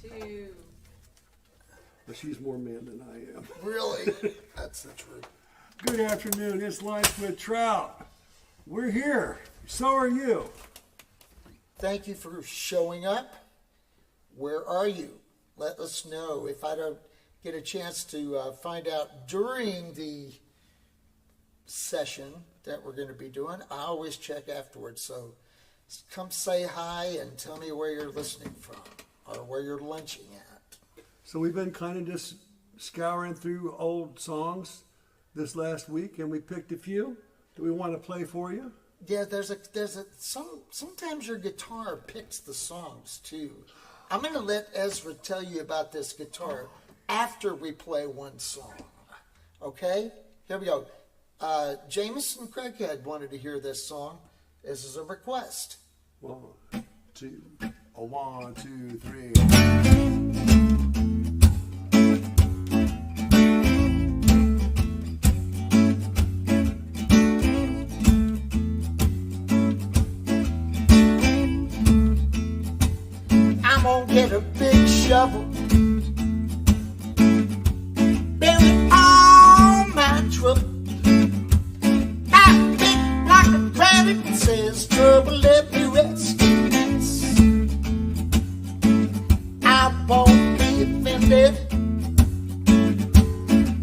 two. But she's more man than I am. Really? That's the truth. Good afternoon. It's Lunch with Trout. We're here. So are you. Thank you for showing up. Where are you? Let us know. If I don't get a chance to find out during the session that we're going to be doing, I always check afterwards. So come say hi and tell me where you're listening from or where you're lunching at. So we've been kind of just scouring through old songs this last week, and we picked a few that we want to play for you. Yeah, sometimes your guitar picks the songs too. I'm going to let Ezra tell you about this guitar after we play one song. Okay? Here we go. Jameson Craighead wanted to hear this song. This is a request. 1, 2, 1, 2, 3. I'm gonna get a big shovel, bury all my trouble. I pick like a granite and says, trouble, let me rest. I won't be offended.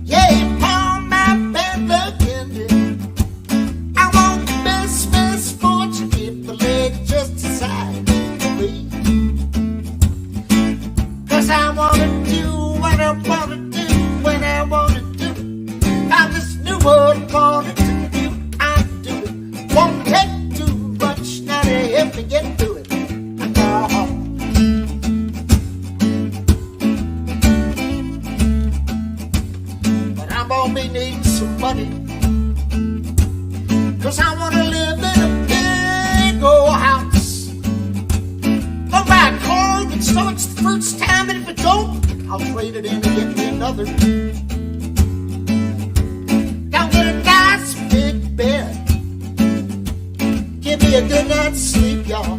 Yeah, upon my bad luck ended. I won't miss misfortune if the lady just decides to leave. I wanna do what I wanna do when I wanna do it. I just knew what I wanted to do. I do it. Won't take too much now to help me get through it. But I'm gonna be needing some money, 'cause I wanna live in a big old house. Go buy a car that starts the first time, and if it don't, I'll trade it in and get me another. Now get a nice big bed. Give me a good night's sleep, y'all.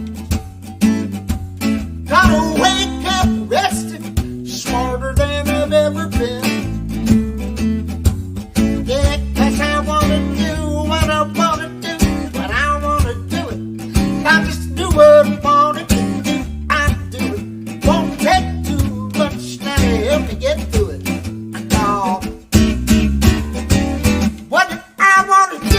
Gotta wake up rested, smarter than I've ever been. Yeah, 'cause I wanna do what I wanna do, but I wanna do it. I just do what I wanna do. I do it. Won't take too much now to help me get through it. No. What did I wanna do?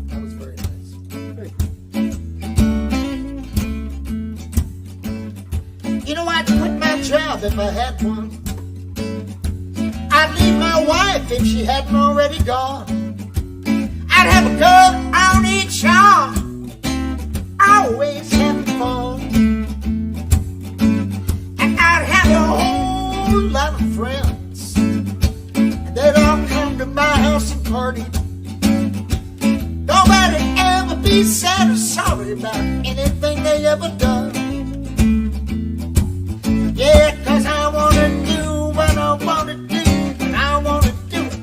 That was very nice. You know, I'd quit my job if I had one. I'd leave my wife if she hadn't already gone. I'd have a girl on each arm, always having fun. And I'd have a whole lot of friends, and they'd all come to my house and party. Nobody ever be sad or sorry about anything they ever done. Yeah, 'cause I wanna do what I wanna do, and I wanna do it.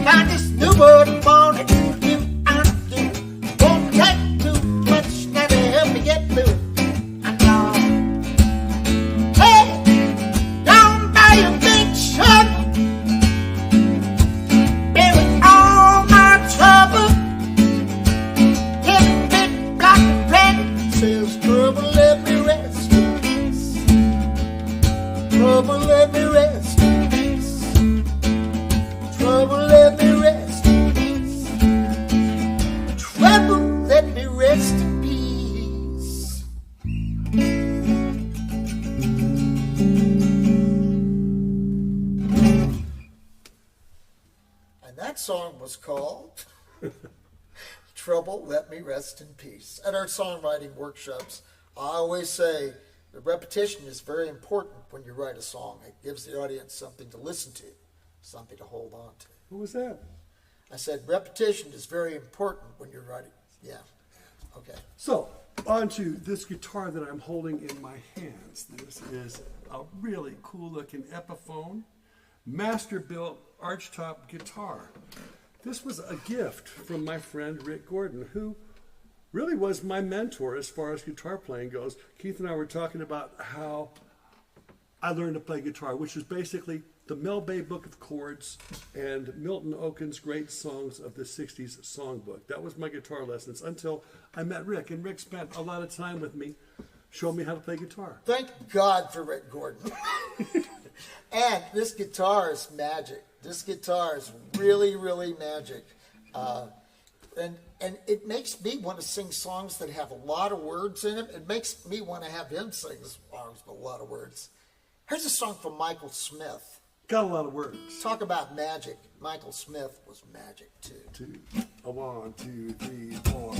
I just knew what I wanted to do. I do it. Won't take too much now to help me get through it. I know. Hey, don't buy a big shovel, bury all my trouble. Get a big block of granite, says trouble, let me rest. Trouble, let me rest in peace. Trouble, let me rest in peace. Trouble, let me rest in peace. And that song was called Trouble, Let Me Rest in Peace. At our songwriting workshops, I always say the repetition is very important when you write a song. It gives the audience something to listen to, something to hold on to. What was that? I said repetition is very important when you're writing. Yeah. Okay. So, on to this guitar that I'm holding in my hands. This is a really cool looking Epiphone, master-built archtop guitar. This was a gift from my friend Rick Gordon, who really was my mentor as far as guitar playing goes. Keith and I were talking about how I learned to play guitar, which is basically the Mel Bay Book of Chords and Milton Oken's Great Songs of the 60s Songbook. That was my guitar lessons until I met Rick, and Rick spent a lot of time with me, showing me how to play guitar. Thank God for Rick Gordon. And this guitar is magic. This guitar is really, really magic. And it makes me want to sing songs that have a lot of words in them. It makes me want to have him sing songs with a lot of words. Here's a song from Michael Smith. Got a lot of words. Talk about magic. Michael Smith was magic too. 1, 2, 3, 4.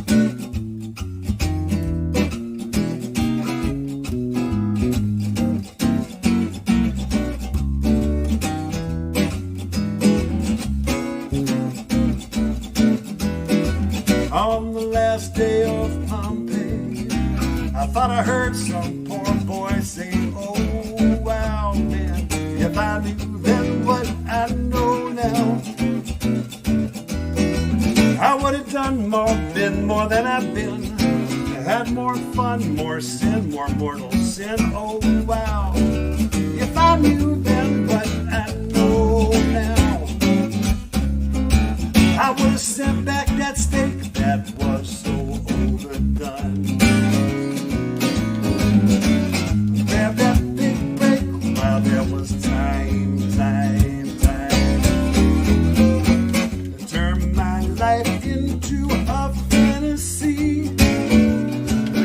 On the last day of Pompeii, I thought I heard some poor boy say, oh, wow, man, if I knew then what I know now, I would have done more, been more than I've been, had more fun, more sin, more mortal sin, oh, wow, if I knew then what I know now, I would have sent back that steak that was so overdone. Grab that big break while there was time. Turn my life into a fantasy.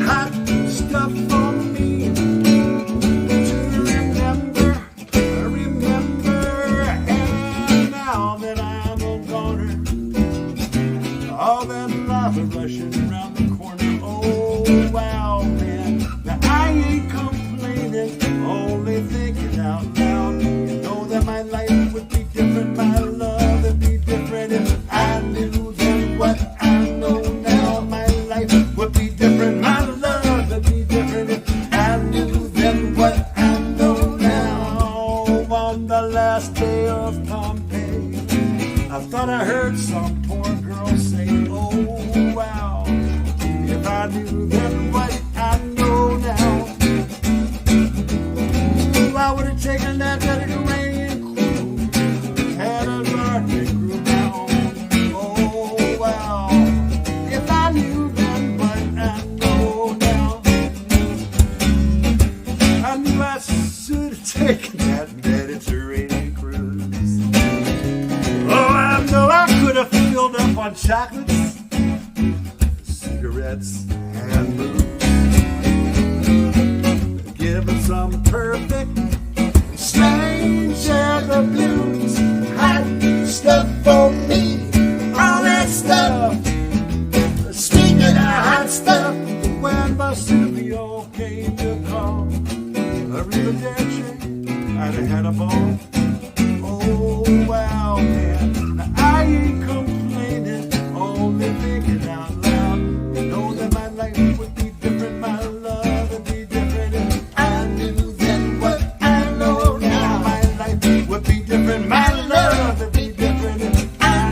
Hot stuff for me to remember. And now that I'm a goner, all that lava rushing around the corner. Oh, wow, man. Now I ain't complaining, only thinking out loud. You know that my life would be different, my love would be different if I knew then what I know now. My life would be different, my love would be different if I knew then what I know now. On the last day of Pompeii, I thought I heard some poor girl say, oh, wow, if I knew then what I know now, I would have taken that Mediterranean cruise, had a garden grew down, oh, wow, if I knew then what I know now, I knew I should have taken that Mediterranean cruise. Oh, I know I could have filled up on chocolates, cigarettes, and booze. Given some perfect stranger the blues. Hot stuff for me, all that stuff. Speaking of hot stuff, when Vesuvio came to call, arrivederci, I'd have had a ball. Oh, wow, man. Now I ain't complaining, only thinking out loud. You know that my life would be different, my love would be different if I knew then what I know now. My life would be different, my love would be different if I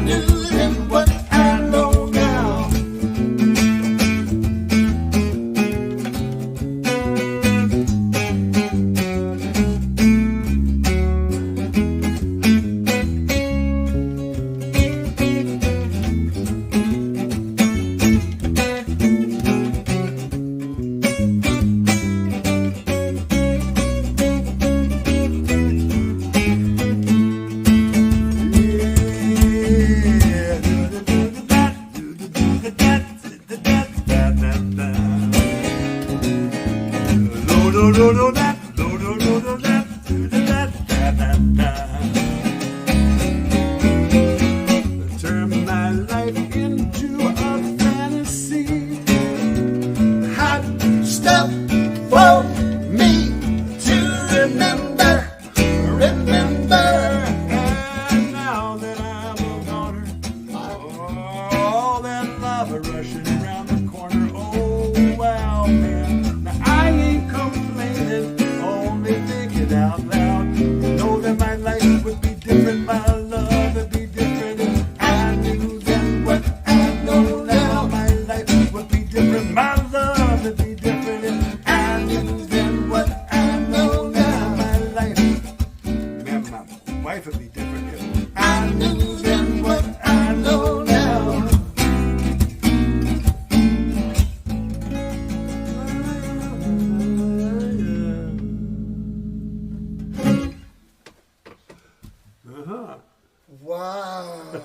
Wow.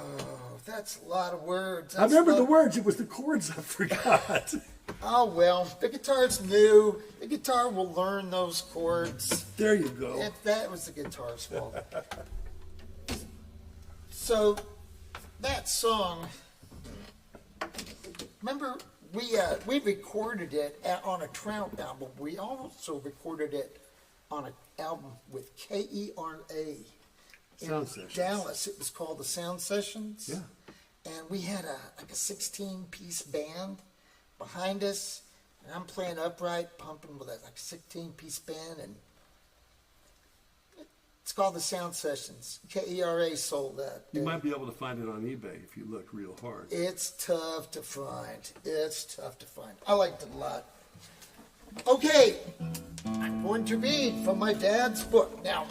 That's a lot of words. I remember the words. It was the chords I forgot. Oh, well, the guitar's new. The guitar will learn those chords. There you go. That was the guitar's fault. So, that song, remember, we recorded it on a Trout album. We also recorded it on an album with KERA in Dallas. It was called the Sound Sessions. Yeah. And we had a 16-piece band behind us, and I'm playing upright, pumping with a 16-piece band, and it's called the Sound Sessions. KERA sold that. You might be able to find it on eBay if you look real hard. It's tough to find. I liked it a lot. Okay, I'm going to read from my dad's book. Now,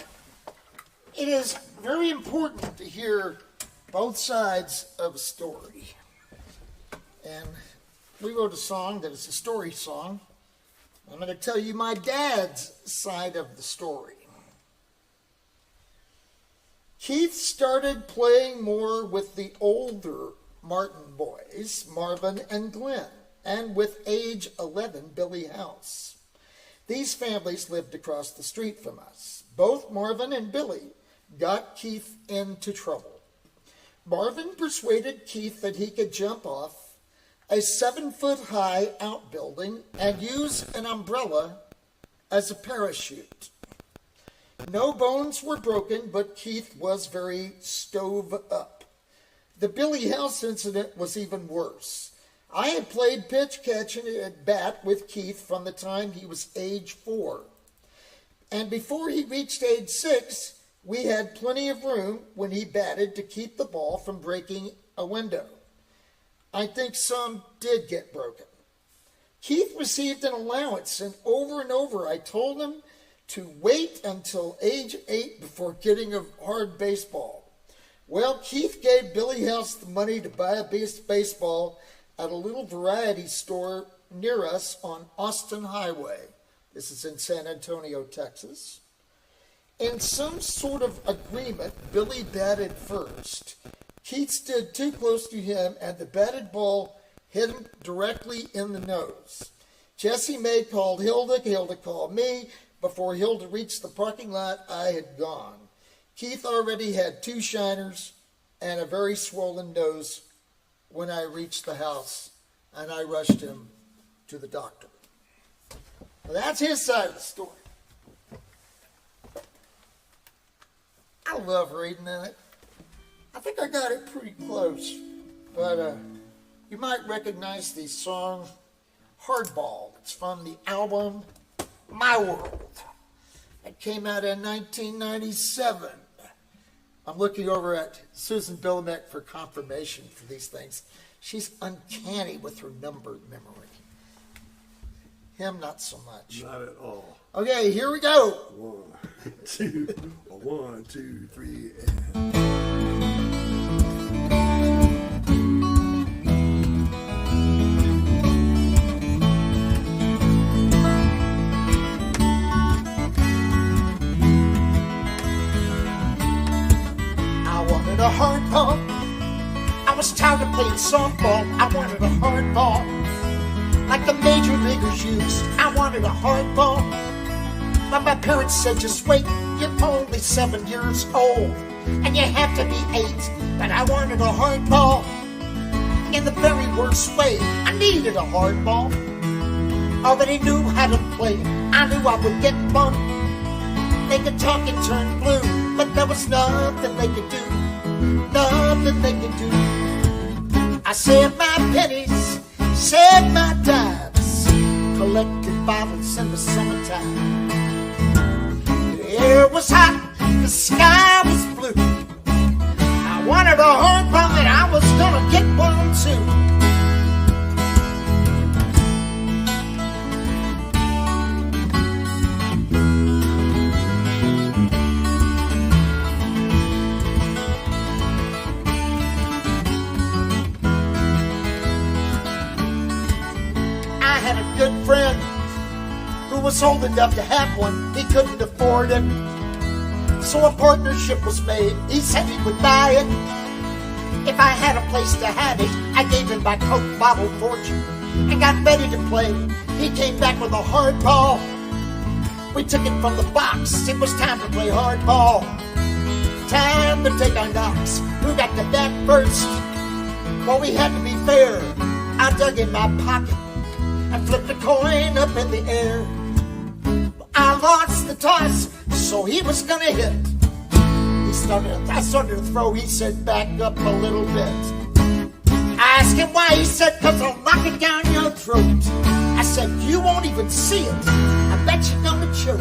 it is very important to hear both sides of a story. And we wrote a song that is a story song. I'm going to tell you my dad's side of the story. Keith started playing more with the older Martin boys, Marvin and Glenn, and with age 11, Billy House. These families lived across the street from us. Both Marvin and Billy got Keith into trouble. Marvin persuaded Keith that he could jump off a 7-foot-high outbuilding and use an umbrella as a parachute. No bones were broken, but Keith was very stove up. The Billy House incident was even worse. I had played pitch catch at bat with Keith from the time he was age 4. And before he reached age 6, we had plenty of room when he batted to keep the ball from breaking a window. I think some did get broken. Keith received an allowance, and over I told him to wait until age 8 before getting a hard baseball. Well, Keith gave Billy House the money to buy a baseball at a little variety store near us on Austin Highway. This is in San Antonio, Texas. In some sort of agreement, Billy batted first. Keith stood too close to him, and the batted ball hit him directly in the nose. Jessie Mae called Hilda. Hilda called me. Before Hilda reached the parking lot, I had gone. Keith already had 2 shiners and a very swollen nose when I reached the house, and I rushed him to the doctor. Well, that's his side of the story. I love reading it. I think I got it pretty close, but you might recognize the song Hardball. It's from the album My World. It came out in 1997. I'm looking over at Susan Billimek for confirmation for these things. She's uncanny with her number memory. Him, not so much. Not at all. Okay, here we go. 1, 2, 1, 2, 3, and... A hard ball. I was tired of playing softball. I wanted a hard ball, like the major leaguers used. I wanted a hard ball, but my parents said, just wait, you're only 7 years old, and you have to be 8. But I wanted a hard ball in the very worst way. I needed a hard ball. Already knew how to play. I knew I would get one. They could talk and turn blue, but there was nothing they could do. Nothing they could do. I saved my pennies, saved my dimes, collected bottles in the summertime. The air was hot, the sky was blue. I wanted a hard ball and I was gonna get one too. Good friend who was old enough to have one. He couldn't afford it, So a partnership was made. He said he would buy it if I had a place to have it. I gave him my Coke bottle fortune and got ready to play. He came back with a hardball. We took it from the box. It was time to play hardball. Time to take our knocks. Who got the bat first? Well, we had to be fair. I dug in my pocket and flipped a coin up in the air. I lost the toss, so he was gonna hit. I started to throw. He said, back up a little bit. I asked him why. He said, 'cause I'll knock it down your throat. I said, you won't even see it. I bet you're gonna choke.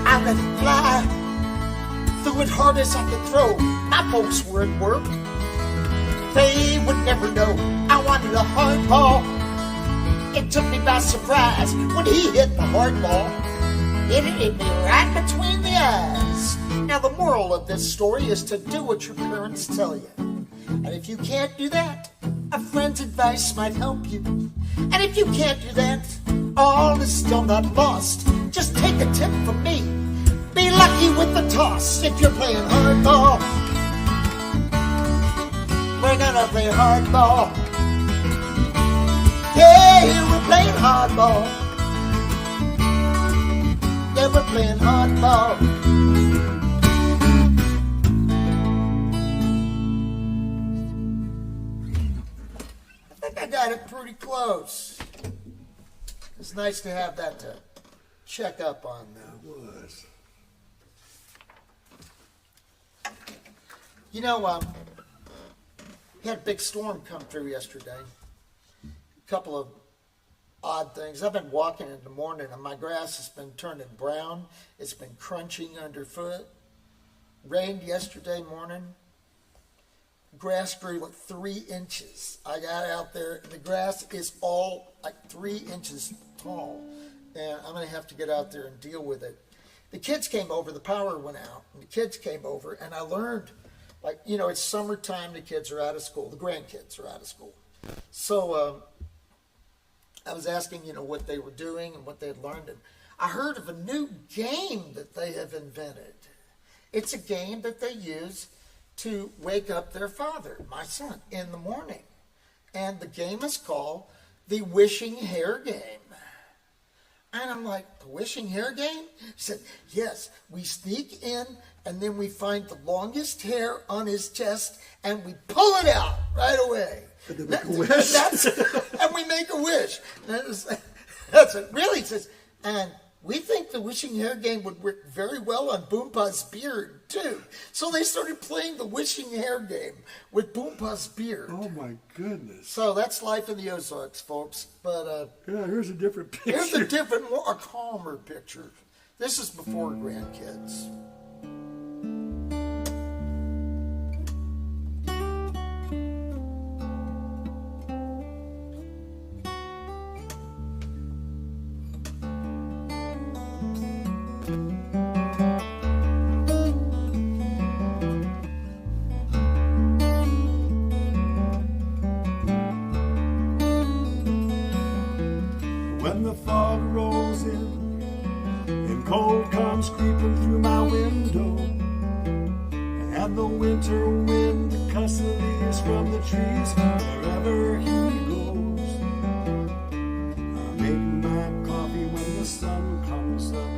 I let it fly, threw it hard as I could throw. My folks were at work. They would never know I wanted a hardball. It took me by surprise when he hit the hardball. It hit me right between the eyes. Now the moral of this story is to do what your parents tell you. And if you can't do that, a friend's advice might help you. And if you can't do that, all is still not lost. Just take a tip from me. Be lucky with the toss if you're playing hardball. We're gonna play hardball. Yeah, we're playing hardball. Yeah, we're playing hardball. I think I got it pretty close. It's nice to have that to check up on, though. It was. You know, we had a big storm come through yesterday. A couple of odd things. I've been walking in the morning and my grass has been turning brown. It's been crunching underfoot. Rained yesterday morning. Grass grew like 3 inches. I got out there and the grass is all like 3 inches tall. And I'm going to have to get out there and deal with it. The kids came over, the power went out, and the kids came over, and I learned, like, you know, it's summertime, the kids are out of school, the grandkids are out of school. So I was asking, you know, what they were doing and what they had learned. And I heard of a new game that they have invented. It's a game that they use to wake up their father, my son, in the morning. And the game is called the Wishing Hair Game. And I'm like, the Wishing Hair Game? He said, yes, we sneak in and then we find the longest hair on his chest and we pull it out right away. And then make a wish. And we make a wish. That's it. Really, he says, and we think the Wishing Hair Game would work very well on Boompa's beard, too. So they started playing the Wishing Hair Game with Boompa's beard. Oh, my goodness. So that's life in the Ozarks, folks. But yeah, here's a different picture. here's a different, a calmer picture. This is before grandkids. When the fog rolls in and cold comes creeping through my window, and the winter wind cuts the leaves from the trees wherever he goes, I make my coffee when the sun comes up,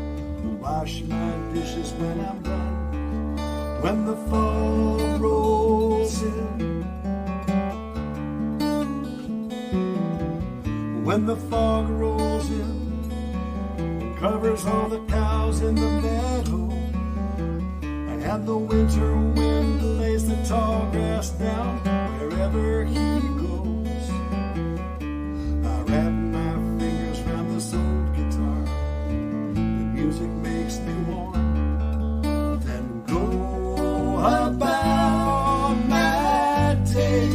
wash my dishes when I'm done. When the fog rolls in, when the fog rolls in and covers all the cows in the meadow, and the winter wind lays the tall grass down wherever he goes, I wrap my fingers around this old guitar, the music makes me warm, then go about my day.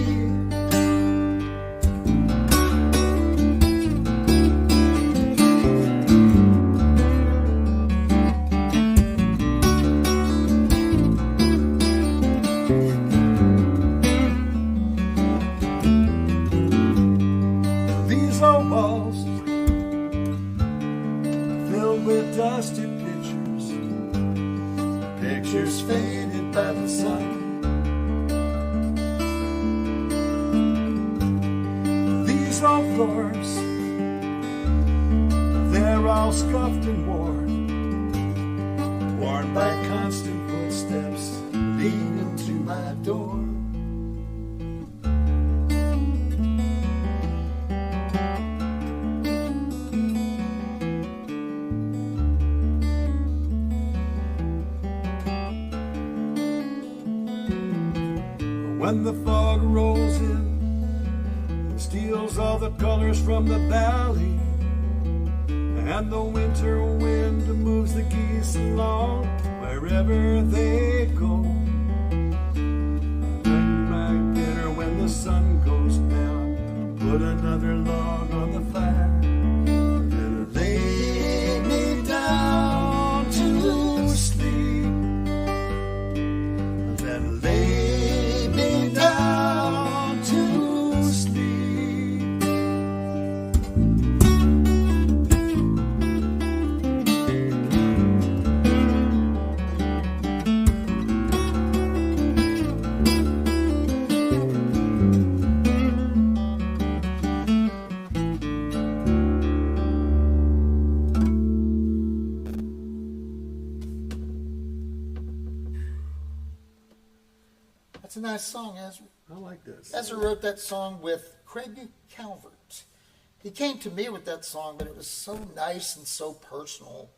sun. These old floors, they're all scuffed and worn by constant footsteps leading to my door. When the fog rolls in and steals all the colors from the valley, and the winter wind moves the geese along wherever they go, then my dinner when the sun goes down, put another log on the fire, and lay me down to sleep, then lay me down to sleep. That's a nice song, Ezra. I like this. Ezra wrote that song with Craig Calvert. He came to me with that song, but it was so nice and so personal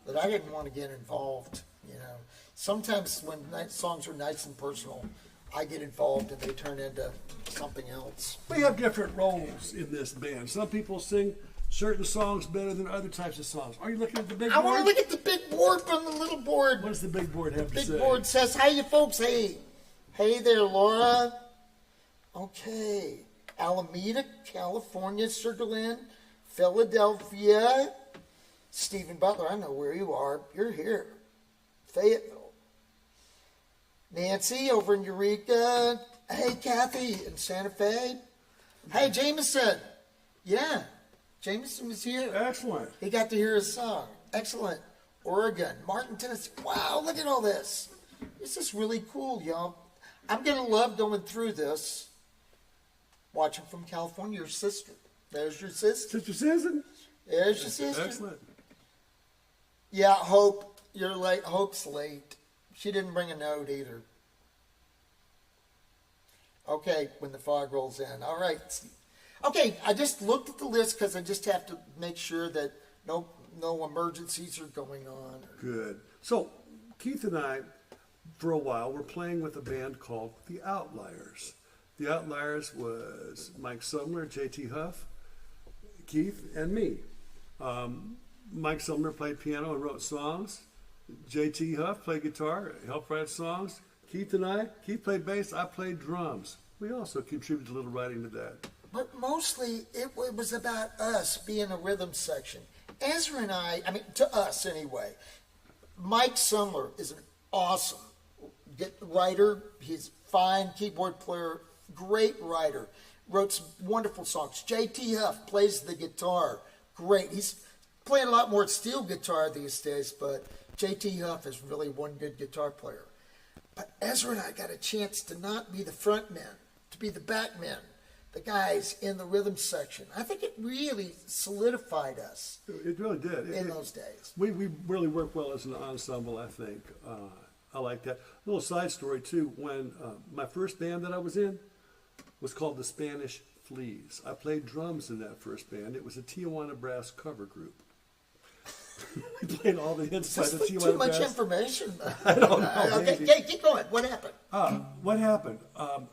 that I didn't want to get involved. You know, sometimes when songs are nice and personal, I get involved and they turn into something else. We have different roles in this band. Some people sing certain songs better than other types of songs. Are you looking at the big board? I want to look at the big board from the little board. What does the big board have to say? Big board says, "Hi, you folks. Hey. Hey there, Laura. Okay. Alameda, California, Sugarland, Philadelphia. Stephen Butler, I know where you are. You're here. Fayetteville. Nancy over in Eureka. Hey, Kathy in Santa Fe. Hey, Jameson. Yeah, Jameson was here. Excellent. He got to hear his song. Excellent. Oregon, Martin, Tennessee. Wow, look at all this. This is really cool, y'all. I'm going to love going through this. Watching from California, your sister. There's your sister. Sister Susan? There's your sister. Excellent. Yeah, Hope. You're late. Hope's late. She didn't bring a note either. Okay, when the fog rolls in. All right. Okay, I just looked at the list because I just have to make sure that no emergencies are going on. Good. So, Keith and I, for a while, were playing with a band called The Outliers. The Outliers was Mike Sumler, J.T. Huff, Keith, and me. Mike Sumler played piano and wrote songs. J.T. Huff played guitar, helped write songs. Keith played bass, I played drums. We also contributed a little writing to that. But mostly it was about us being a rhythm section. Ezra and I mean, to us anyway, Mike Sumler is an awesome writer. He's a fine keyboard player, great writer, wrote some wonderful songs. J.T. Huff plays the guitar, great. He's playing a lot more steel guitar these days, but J.T. Huff is really one good guitar player. But Ezra and I got a chance to not be the front men, to be the back men, the guys in the rhythm section. I think it really solidified us. It really did. In those days. We really worked well as an ensemble, I think. I like that. A little side story, too. When my first band that I was in was called the Spanish Fleas. I played drums in that first band. It was a Tijuana brass cover group. We played all the hits by the Tijuana too much brass. information. I don't know. Okay, keep going. What happened? What happened?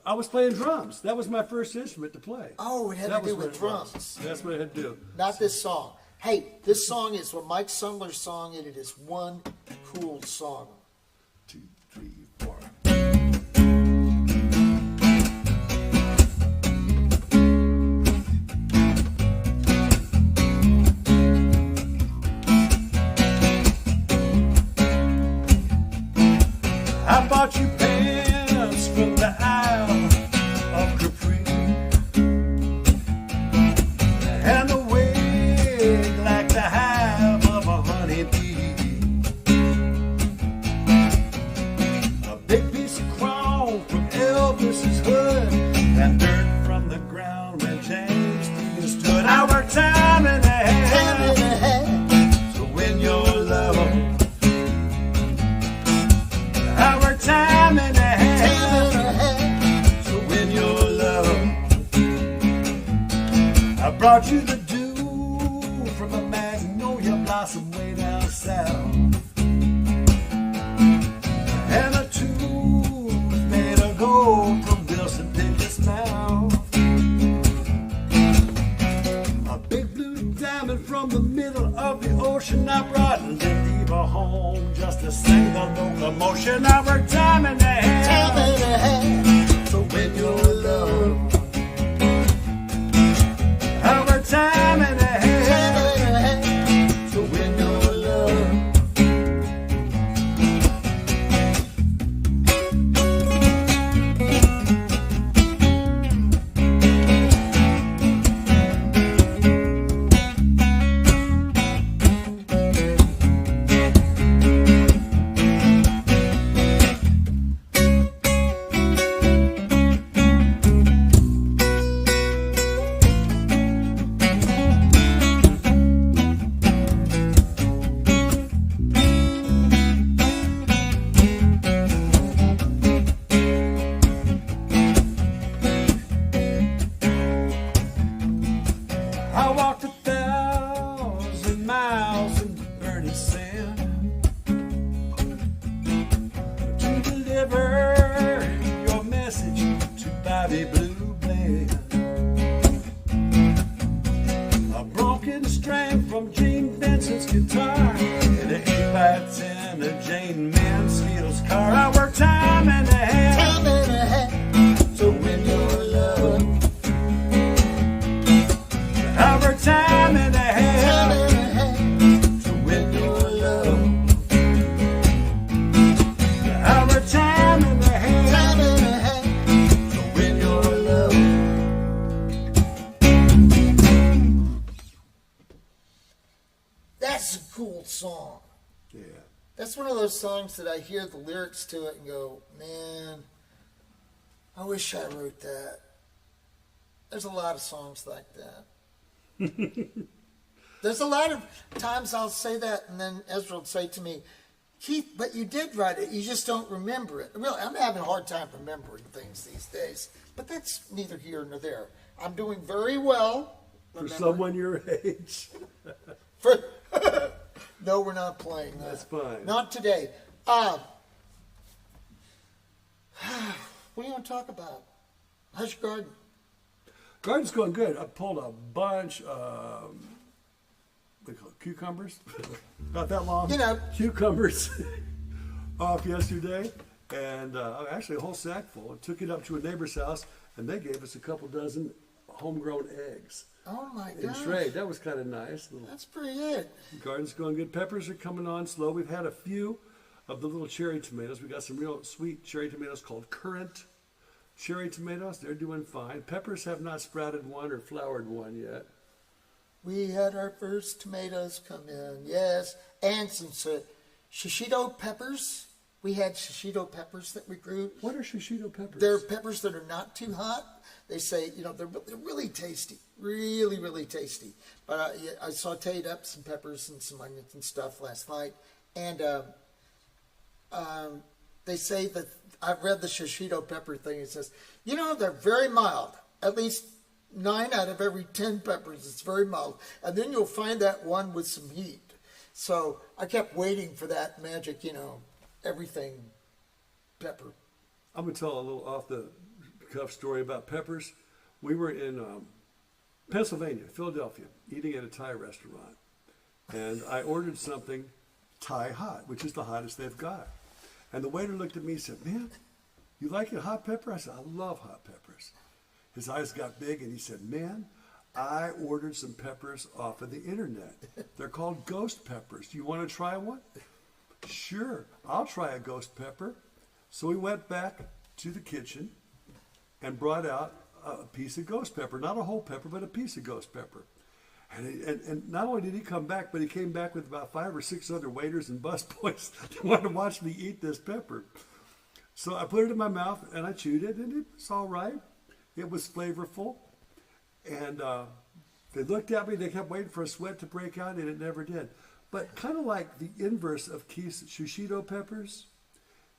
I was playing drums. That was my first instrument to play. Oh, it had to do with drums. That's what it had to do. Not this song. Hey, this song is Mike Sumler's song, and it is one cool song. 2, 3, 4. I bought you pants from the Isle of Capri, and a wig like the hive of a honeybee, a big piece of Elvis's hood and dirt from the ground when James Dean stood. Our time and a half. So when you're love, our time and a half. So when you're love, I brought you the dew from a magnolia blossom way down south, and a tooth made of gold from Wilson Pickett's mouth. A big blue diamond from the middle of the ocean I brought and didn't leave her home just to sing the locomotion. Our time and a half. So when you're love, our time and a half. So when you're love, I walked 1,000 miles in burning sand to deliver your message to Bobby Blue Bland. A broken string from Gene Vincent's guitar and an 8x10 of Jane Mansfield's car. Our time and a half. So when you're love, our time and a half. So when you're love, our time and a half. So when you're love. That's a cool song. Yeah. That's one of those songs that I hear the lyrics to it and go, man, I wish I wrote that. There's a lot of songs like that. There's a lot of times I'll say that, and then Ezra will say to me, Keith, but you did write it. You just don't remember it. Really, I'm having a hard time remembering things these days, but that's neither here nor there. I'm doing very well. For someone your age. No, we're not playing that. That's fine. Not today. What do you want to talk about? How's your garden? Garden's going good. I pulled a bunch of cucumbers. About that long. You know. Cucumbers off yesterday. And actually a whole sack full. I took it up to a neighbor's house, and they gave us a couple dozen homegrown eggs. Oh, my In gosh. trade. That was kind of nice. That's pretty good. Garden's going good. Peppers are coming on slow. We've had a few of the little cherry tomatoes. We got some real sweet cherry tomatoes called currant cherry tomatoes. They're doing fine. Peppers have not sprouted one or flowered one yet. We had our first tomatoes come in, yes. And some shishito peppers. We had shishito peppers that we grew. What are shishito peppers? They're peppers that are not too hot. They say, they're really tasty. Really, really tasty. But I sauteed up some peppers and some onions and stuff last night. And they say that, I've read the shishito pepper thing. It says, they're very mild. At least 9 out of every 10 peppers, it's very mild. And then you'll find that one with some heat. So I kept waiting for that magic, everything pepper. I'm going to tell a little off-the-cuff story about peppers. We were in Pennsylvania, Philadelphia, eating at a Thai restaurant. And I ordered something Thai hot, which is the hottest they've got. And the waiter looked at me and said, man, you like it hot pepper? I said, I love hot peppers. His eyes got big and he said, man, I ordered some peppers off of the internet. They're called ghost peppers. Do you want to try one? Sure, I'll try a ghost pepper. So we went back to the kitchen and brought out a piece of ghost pepper. Not a whole pepper, but a piece of ghost pepper. And not only did he come back, but he came back with about 5 or 6 other waiters and busboys that wanted to watch me eat this pepper. So I put it in my mouth and I chewed it, and it was all right. It was flavorful. And they looked at me, they kept waiting for a sweat to break out, and it never did. But kind of like the inverse of Keith's shishito peppers,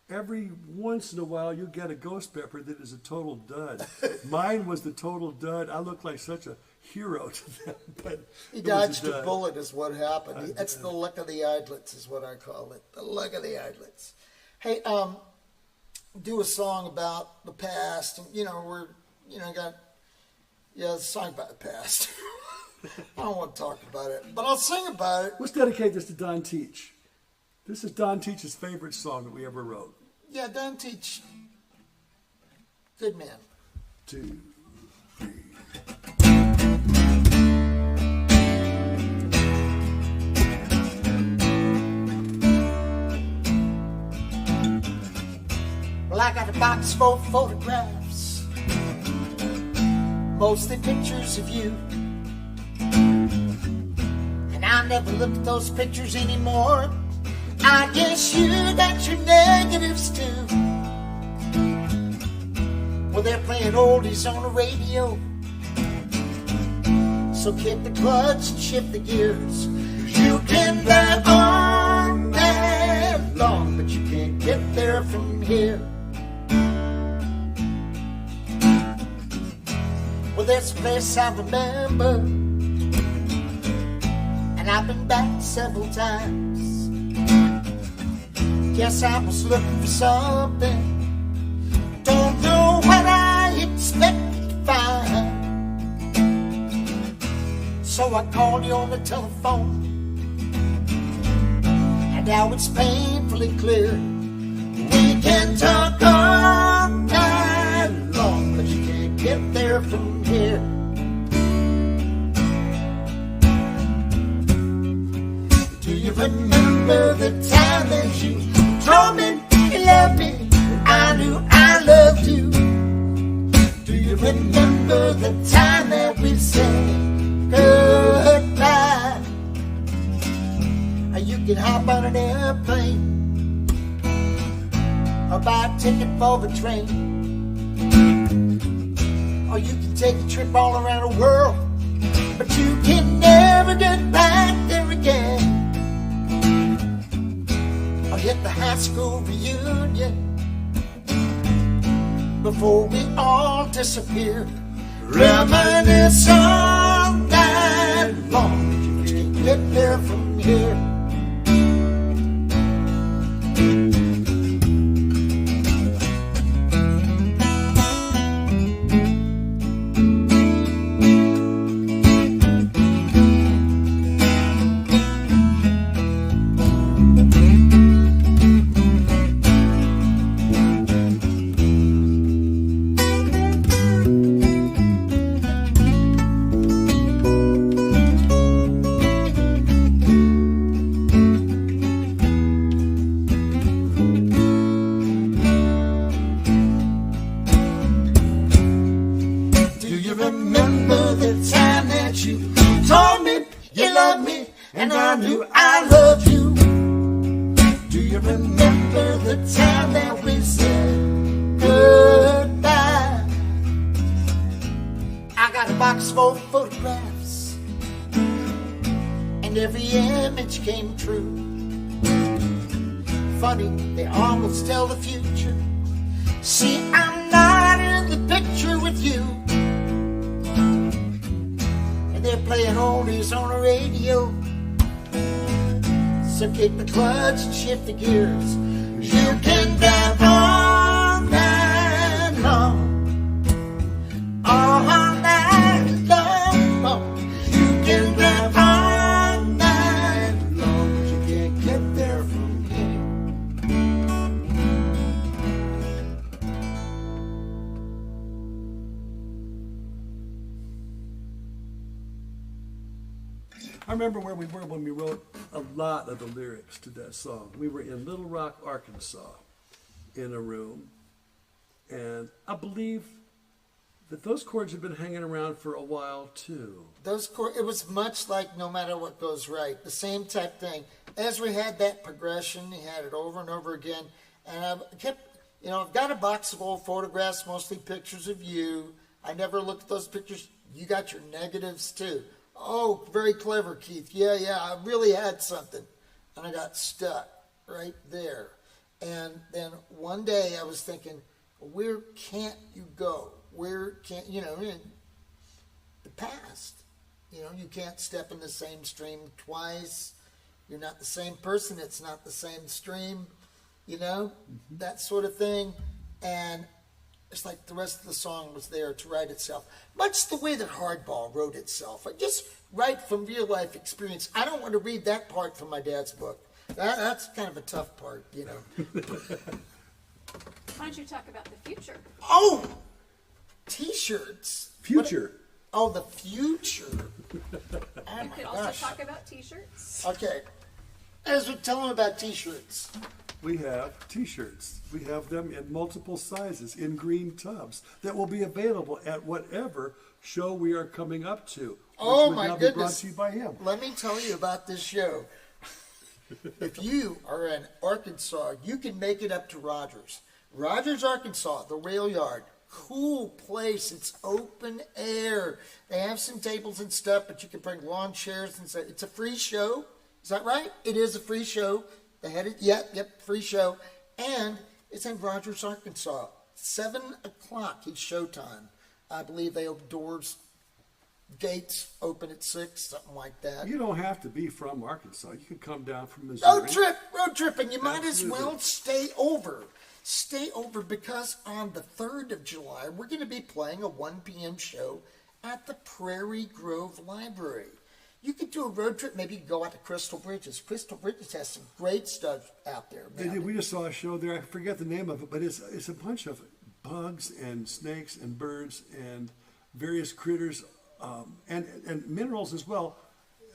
every once in a while you get a ghost pepper that is a total dud. Mine was the total dud. I looked like such a hero to them. But he dodged a bullet is what happened. That's the luck of the idlets is what I call it. The luck of the idlets. Hey, do a song about the past. And, a song about the past. I don't want to talk about it, but I'll sing about it. Let's dedicate this to Don Teach. This is Don Teach's favorite song that we ever wrote. Yeah, Don Teach, good man. 2, 3. Well, I got a box full of photographs, mostly pictures of you. And I never look at those pictures anymore. I guess you got your negatives too. Well, they're playing oldies on the radio, so kick the clutch and shift the gears. You can drive on that long, but you can't get there from here. Well, there's a place I remember, and I've been back several times. Guess I was looking for something, don't know what I expected to find. So I called you on the telephone, and now it's painfully clear. We can talk all night long, but you can't get there from here. Do you remember the time that you told me you loved me? I knew I loved you. Do you remember the time that we said goodbye? You can hop on an airplane or buy a ticket for the train, or you can take a trip all around the world, but you can never get back there again. Or hit the high school reunion before we all disappear. Reminisce all night long, but you can't get there from here. And I knew I loved you. Do you remember the time that we said goodbye? I got a box full of photographs, and every image came true. Funny, they almost tell the future. See, I'm not in the picture with you, and they're playing oldies on the radio. So kick the clutch and shift the gears. You can drive all night long, all night long. You can drive all night long, but you can't get there from here. I remember where we were when we wrote a lot of the lyrics to that song. We were in Little Rock, Arkansas, in a room, and I believe that those chords have been hanging around for a while too. Those chords, it was much like No Matter What Goes Right, the same type thing. Ezra had that progression, he had it over and over again, and I kept You know, I've got a box of old photographs, mostly pictures of you. I never looked at those pictures. You got your negatives too. Oh, very clever, Keith. Yeah, I really had something. And I got stuck right there. And then one day I was thinking, where can't you go? Where can't, in the past. You can't step in the same stream twice. You're not the same person. It's not the same stream, that sort of thing. And it's like the rest of the song was there to write itself. Much the way that Hardball wrote itself. I just write from real life experience. I don't want to read that part from my dad's book. That's kind of a tough part, Why don't you talk about the future? Oh! T-shirts. Future. Oh, the future. Oh You could also talk about T-shirts. Okay. Ezra, tell them about T-shirts. We have T-shirts. We have them in multiple sizes in green tubs that will be available at whatever show we are coming up to. Oh, which my will now goodness. be brought to you by him. Let me tell you about this show. If you are in Arkansas, you can make it up to Rogers. Rogers, Arkansas, the rail yard. Cool place. It's open air. They have some tables and stuff, but you can bring lawn chairs and stuff. It's a free show. Is that right? It is a free show. They had it. Yep, free show. And it's in Rogers, Arkansas. 7 o'clock is showtime. I believe they open doors. Gates open at 6, something like that. You don't have to be from Arkansas. You can come down from Missouri. Road trip, and you might as Absolutely. well stay over. Stay over because on the 3rd of July, we're going to be playing a 1 p.m. show at the Prairie Grove Library. You could do a road trip, maybe go out to Crystal Bridges. Crystal Bridges has some great stuff out there. They did. We just saw a show there. I forget the name of it, but it's a bunch of bugs and snakes and birds and various critters and minerals as well,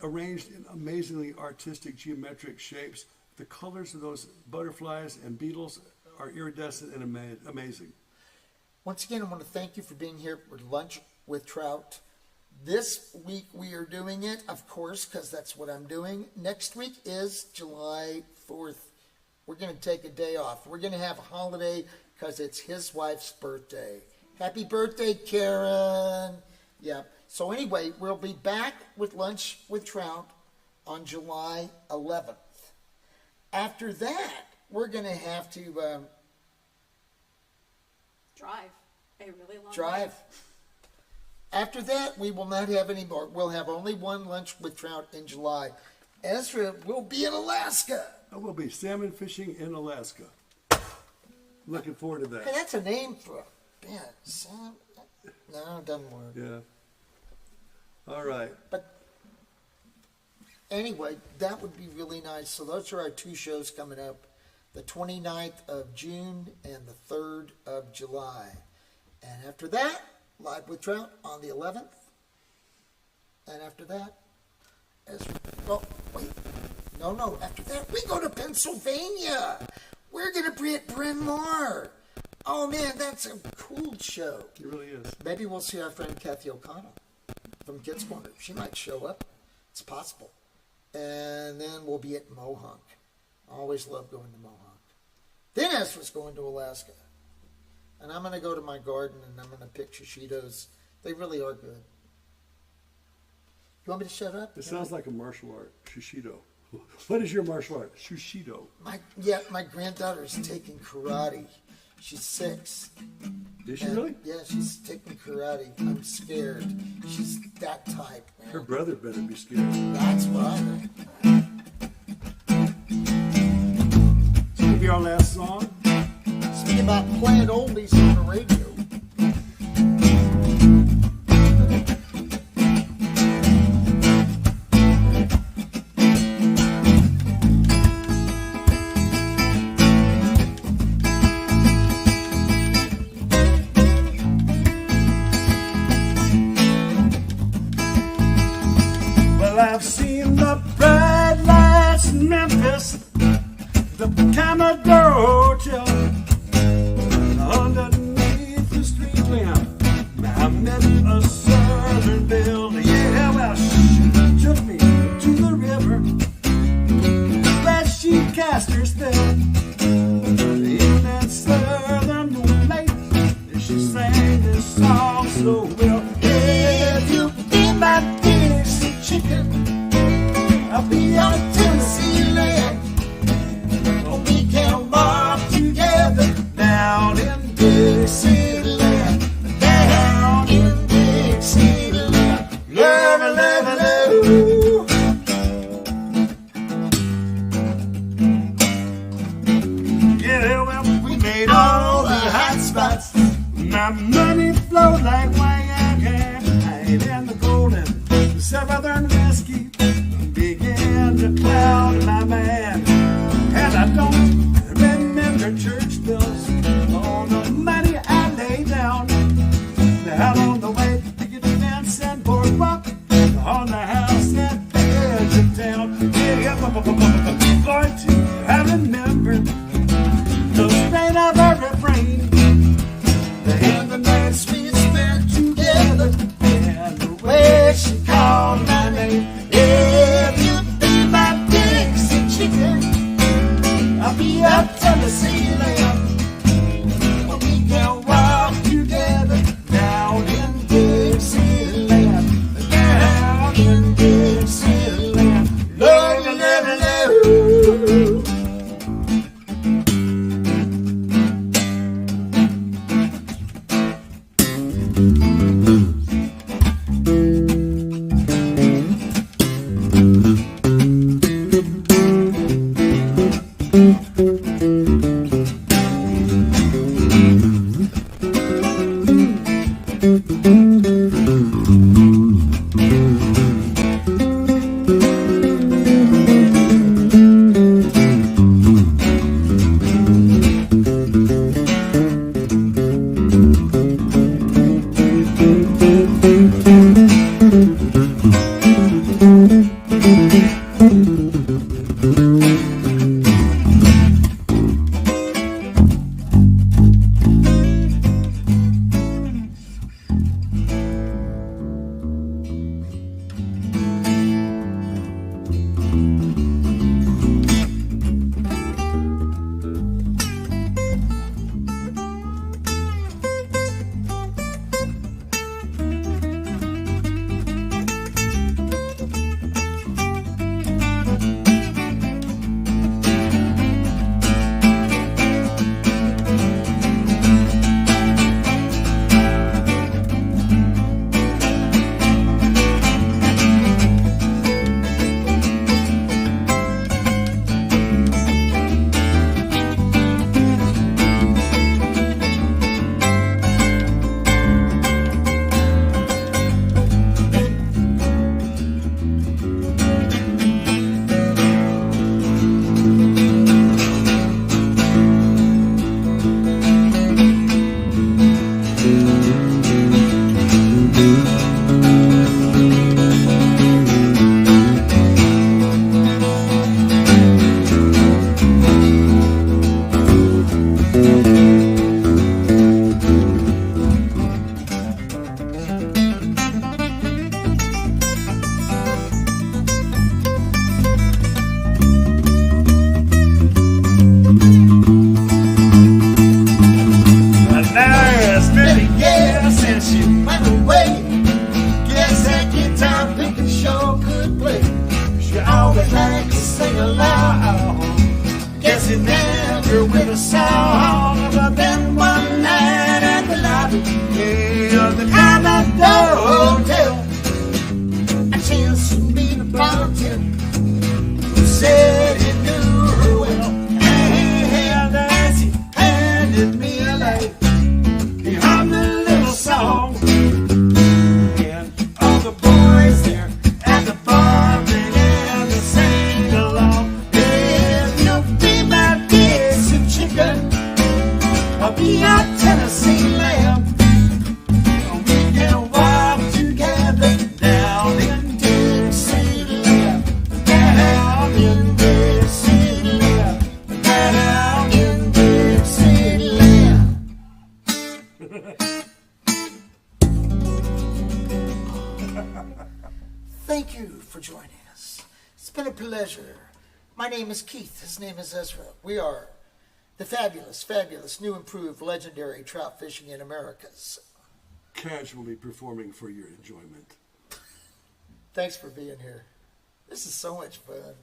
arranged in amazingly artistic geometric shapes. The colors of those butterflies and beetles are iridescent and amazing. Once again, I want to thank you for being here for Lunch with Trout. This week we are doing it, of course, because that's what I'm doing. Next week is July 4th. We're going to take a day off. We're going to have a holiday because it's his wife's birthday. Happy birthday, Karen. Yep. So anyway, we'll be back with Lunch with Trout on July 11th. After that, we're going to have to Drive a really long drive. way. After that, we will not have any more. We'll have only one Lunch with Trout in July. Ezra will be in Alaska. I will be salmon fishing in Alaska. Looking forward to Hey, that. that's a name for a band. Sam? No, it doesn't work. Yeah. All right. But anyway, that would be really nice. So those are our 2 shows coming up. The 29th of June and the 3rd of July. And after that, Live with Trout on the 11th. And after that, after that, we go to Pennsylvania. We're going to be at Bryn Mawr. Oh, man, that's a cool show. It really is. Maybe we'll see our friend Kathy O'Connell from Kids Corner. She might show up. It's possible. And then we'll be at Mohonk. I always love going to Mohonk. Then Ezra's going to Alaska. And I'm going to go to my garden and I'm going to pick shishitos. They really are good. You want me to shut up? It sounds like a martial art, Shushido. What is your martial art? Shushido. My granddaughter's taking karate. She's 6. Is she really? Yeah, she's taking karate. I'm scared. She's that type, man. Her brother better be scared. That's what I think. It's going to be our last song. Speaking about playing oldies on the radio. Well, I've seen the bright lights in Memphis, the kind of girl underneath the street lamp. I met a southern belle, yeah, well, she took me to the river, where she cast her spell in that southern she sang this song so well. If you be my Dixie chicken, I'll be your Tennessee land. We can walk together down in Dixieland, down in Dixieland. Love, love, love. Yeah, well, we made all the hot spots. My money flowed like wine, and the golden Southern whiskey began to cloud my mind. And I don't remember church bells on the money I lay down. Out on the way to get the fence and boardwalk on the house at the edge of town. Yeah, Lord, I remember the strain of her refrain and the nights we spent together and the way she called my name. If you be my Dixie chicken, I'll be a Tennessee lamb. We can walk together down in Dixieland, down in Dixieland. Love, love, love. Thank you for joining us. It's been a pleasure. My name is Keith. His name is Ezra. We are the fabulous, new improved, legendary trout fishing in Americas. Casually performing for your enjoyment. Thanks for being here. This is so much fun.